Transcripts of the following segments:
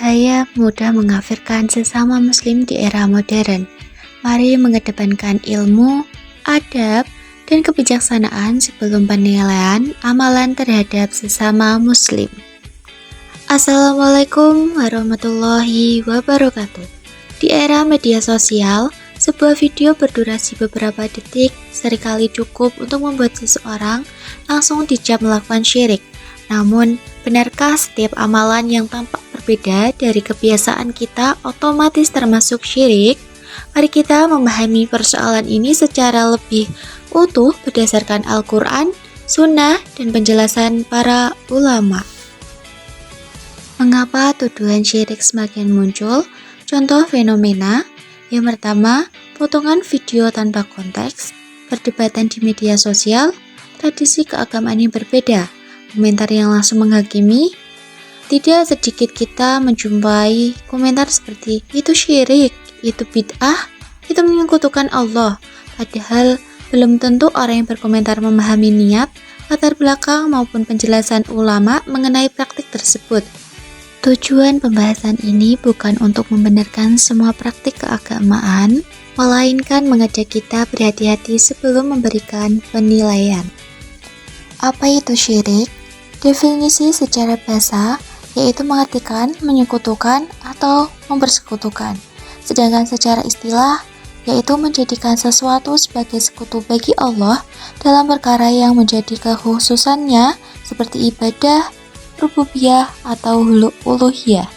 Bahaya mudah mengkafirkan sesama muslim di era modern. Mari mengedepankan ilmu, adab, dan kebijaksanaan sebelum penilaian amalan terhadap sesama muslim. Assalamualaikum warahmatullahi wabarakatuh. Di era media sosial, sebuah video berdurasi beberapa detik seringkali cukup untuk membuat seseorang langsung dicap melakukan syirik. Namun, benarkah setiap amalan yang tampak berbeda dari kebiasaan kita otomatis termasuk syirik? Mari kita memahami persoalan ini secara lebih utuh berdasarkan Al-Quran, Sunnah, dan penjelasan para ulama. Mengapa tuduhan syirik semakin muncul? Contoh fenomena. Yang pertama, potongan video tanpa konteks, perdebatan di media sosial, tradisi keagamaan yang berbeda, komentar yang langsung menghakimi. Tidak sedikit kita menjumpai komentar seperti, itu syirik, itu bid'ah, itu menyekutukan Allah. Padahal belum tentu orang yang berkomentar memahami niat, latar belakang maupun penjelasan ulama mengenai praktik tersebut. Tujuan pembahasan ini bukan untuk membenarkan semua praktik keagamaan, melainkan mengajak kita berhati-hati sebelum memberikan penilaian. Apa itu syirik? Definisi secara bahasa yaitu mengartikan menyekutukan atau mempersekutukan. Sedangkan secara istilah yaitu menjadikan sesuatu sebagai sekutu bagi Allah dalam perkara yang menjadi kekhususannya seperti ibadah, rububiyah atau uluhiyah.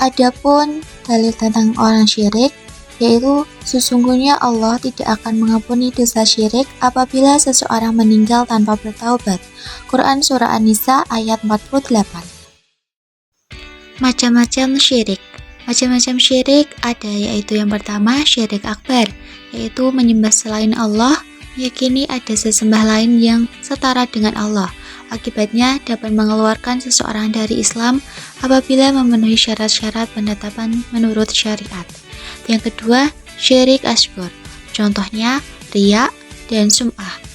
Adapun dalil tentang orang syirik yaitu sesungguhnya Allah tidak akan mengampuni dosa syirik apabila seseorang meninggal tanpa bertaubat. Quran Surah An-Nisa ayat 48. Macam-macam syirik. Macam-macam syirik ada yaitu yang pertama syirik akbar, yaitu menyembah selain Allah, meyakini ada sesembah lain yang setara dengan Allah. Akibatnya dapat mengeluarkan seseorang dari Islam apabila memenuhi syarat-syarat penetapan menurut syariat. Yang kedua, syirik asghar. Contohnya riya dan sum'ah.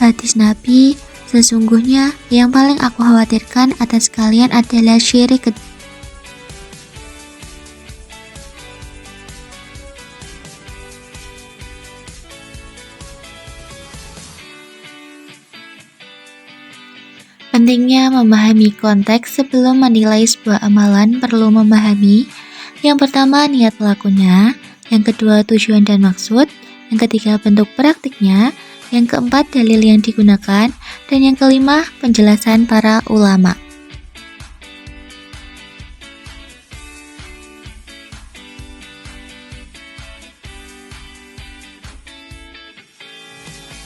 Hadis Nabi, sesungguhnya yang paling aku khawatirkan atas kalian adalah syirik Pentingnya memahami konteks sebelum menilai sebuah amalan perlu memahami yang pertama niat pelakunya, yang kedua tujuan dan maksud, yang ketiga bentuk praktiknya, yang keempat dalil yang digunakan, dan yang kelima penjelasan para ulama.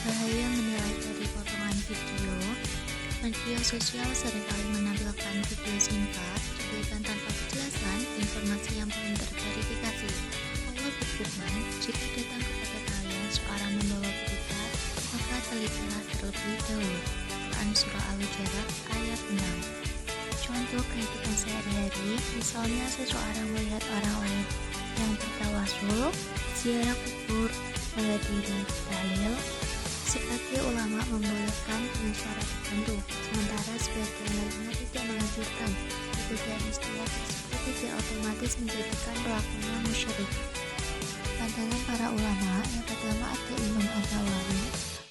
Bahaya menilai dari potongan video. Media sosial seringkali menampilkan video singkat, cuplikan tanpa kejelasan, informasi yang belum terverifikasi. Allah berfirman, jika datang kepada kalian seorang membawa berita, maka telitilah terlebih dahulu. Quran Surah Al-Hujurat ayat 6. Contoh kehidupan sehari-hari, misalnya seseorang melihat orang lain yang bertawasul, ziarah kubur, menghadiri tahlil. Sebagai ulama membolehkan dengan syarat tertentu, sementara sebagian lainnya tidak menganjurkan. Perbedaan istilah tersebut tidak otomatis menjadikan pelakunya musyrik. Pandangan para ulama yang pertama ada Imam An-Nawawi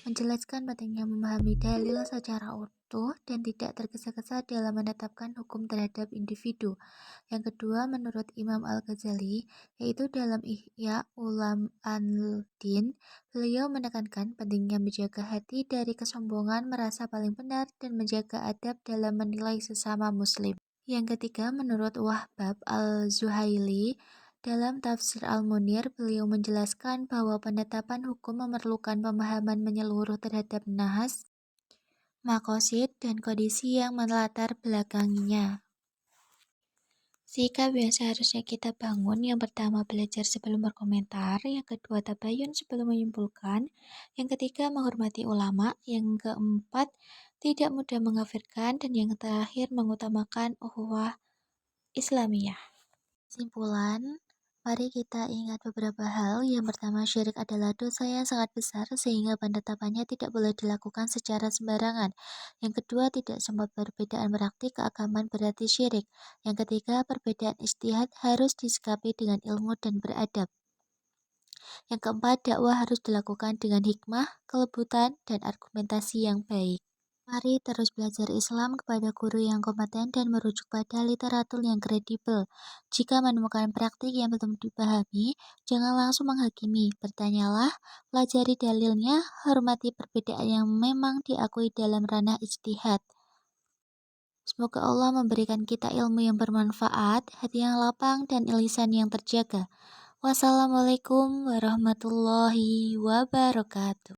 menjelaskan pentingnya memahami dalil secara utuh dan tidak tergesa-gesa dalam menetapkan hukum terhadap individu. Yang kedua menurut Imam Al-Ghazali yaitu dalam Ihya Ulumuddin, beliau menekankan pentingnya menjaga hati dari kesombongan merasa paling benar dan menjaga adab dalam menilai sesama muslim. Yang ketiga menurut Wahbab Al-Zuhaili dalam Tafsir Al-Munir, beliau menjelaskan bahwa penetapan hukum memerlukan pemahaman menyeluruh terhadap nahas, maqasid, dan kondisi yang melatar belakanginya. Sikap yang seharusnya kita bangun, yang pertama belajar sebelum berkomentar, yang kedua tabayun sebelum menyimpulkan, yang ketiga menghormati ulama, yang keempat tidak mudah mengkafirkan, dan yang terakhir mengutamakan ukhuwah Islamiyah. Kesimpulan, Mari kita ingat beberapa hal. Yang pertama, syirik adalah dosa yang sangat besar sehingga penetapannya tidak boleh dilakukan secara sembarangan. Yang kedua, tidak semua perbedaan praktik keagamaan berarti syirik. Yang ketiga, perbedaan ijtihad harus disikapi dengan ilmu dan beradab. Yang keempat, dakwah harus dilakukan dengan hikmah, kelebutan, dan argumentasi yang baik. Mari terus belajar Islam kepada guru yang kompeten dan merujuk pada literatur yang kredibel. Jika menemukan praktik yang belum dipahami, jangan langsung menghakimi. Bertanyalah, pelajari dalilnya, hormati perbedaan yang memang diakui dalam ranah ijtihad. Semoga Allah memberikan kita ilmu yang bermanfaat, hati yang lapang, dan lisan yang terjaga. Wassalamualaikum warahmatullahi wabarakatuh.